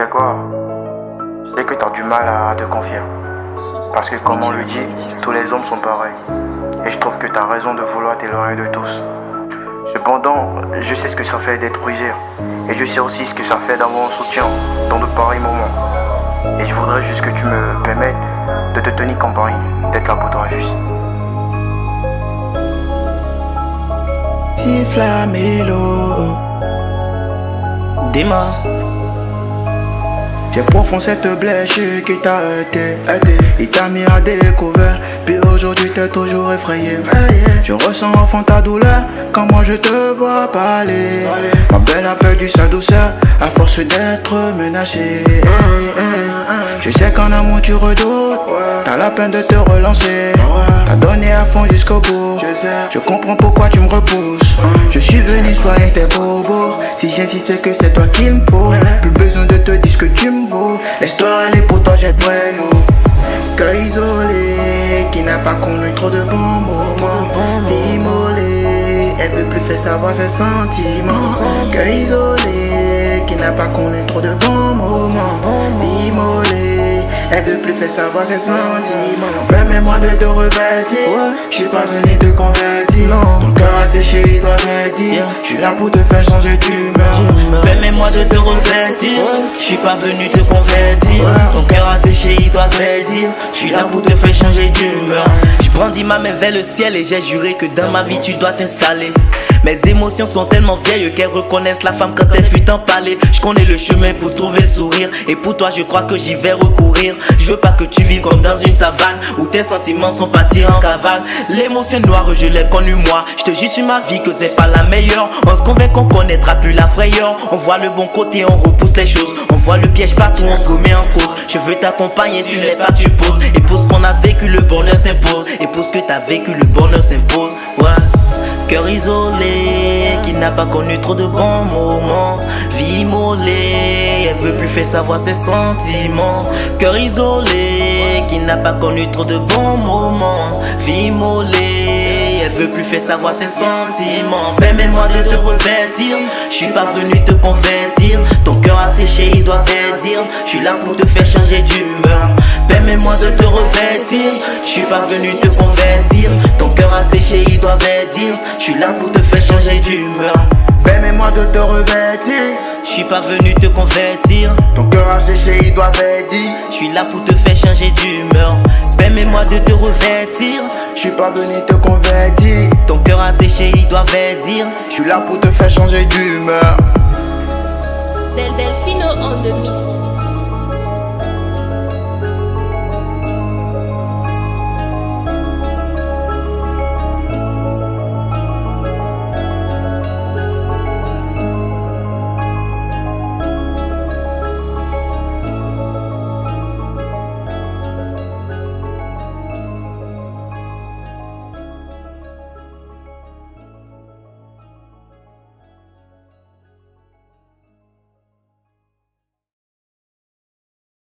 C'est quoi? Je sais que t'as du mal à te confier. Parce que comme on le dit, tous les hommes sont pareils. Et je trouve que t'as raison de vouloir t'éloigner de tous. Cependant, je sais ce que ça fait d'être brisé. Et je sais aussi ce que ça fait d'avoir un soutien dans de pareils moments. Et je voudrais juste que tu me permettes de te tenir compagnie, d'être là pour toi juste. Siffle la mélo. Démarre. C'est profond cette blessure qui t'a aidé. Il t'a mis à découvert. Puis aujourd'hui t'es toujours effrayé. Je ressens au fond ta douleur quand moi je te vois parler. Ma belle a perdu sa douceur à force d'être menacée. Je sais qu'en amour tu redoutes. T'as la peine de te relancer. T'as donné à fond jusqu'au bout. Je comprends pourquoi tu me repousses. Je suis venu soigner tes bobos. Si j'insiste que c'est toi qu'il me faut. Plus besoin de te dire ce que tu me vaux. Laisse-toi aller, pour toi j'ai vrai lourd. Cœur isolé, qui n'a pas connu trop de bons moments. Vie immolée, elle veut plus faire savoir ses sentiments. Cœur isolé, qui n'a pas connu trop de bons moments. Vie immolée, elle veut plus faire savoir ses sentiments. Permets-moi de te revêtir, je suis pas venu te convertir. Ton cœur a séché, il doit verdir. Je suis là pour te faire changer d'humeur. Permets-moi de te revêtir, je suis pas venu te convertir. Ton cœur a séché, il doit verdir. Je suis là pour te faire changer d'humeur. Je brandis ma main vers le ciel et j'ai juré que dans ma vie tu dois t'installer. Mes émotions sont tellement vieilles qu'elles reconnaissent la femme quand elle fut empalée. Je connais le chemin pour trouver le sourire, et pour toi je crois que j'y vais recourir. Je veux pas que tu vives comme dans une savane où tes sentiments sont partis en cavale. L'émotion noire je l'ai connue moi. Je te jure sur ma vie que c'est pas la meilleure. On se convainc qu'on connaîtra plus la frayeur. On voit le bon côté, on repousse les choses. On voit le piège partout, on se remet en cause. Je veux t'accompagner sur les pas que tu poses. Et pour ce qu'on a vécu le bonheur s'impose. Et pour ce que t'as vécu le bonheur s'impose. Ouais. Cœur isolé, qui n'a pas connu trop de bons moments. Vie immolée, elle veut plus faire savoir ses sentiments. Cœur isolé, qui n'a pas connu trop de bons moments. Vie immolée, elle veut plus faire savoir ses sentiments. Permets-moi de te revêtir, je suis pas venu te convertir. Ton cœur a séché, il doit verdir. Je suis là pour te faire changer d'humeur. Permets-moi de te revêtir, je suis pas venu te convertir. Ton cœur a séché, il doit verdir. Je suis là pour te faire changer d'humeur. Permets-moi de te revêtir, je suis pas venu te convertir. ton cœur a séché, il doit verdir. Je suis là pour te faire changer d'humeur. Permets-moi de te revêtir, je suis pas venu te convertir. ton cœur a séché, il doit verdir. Je suis là pour te faire changer d'humeur. Delfino on the miss.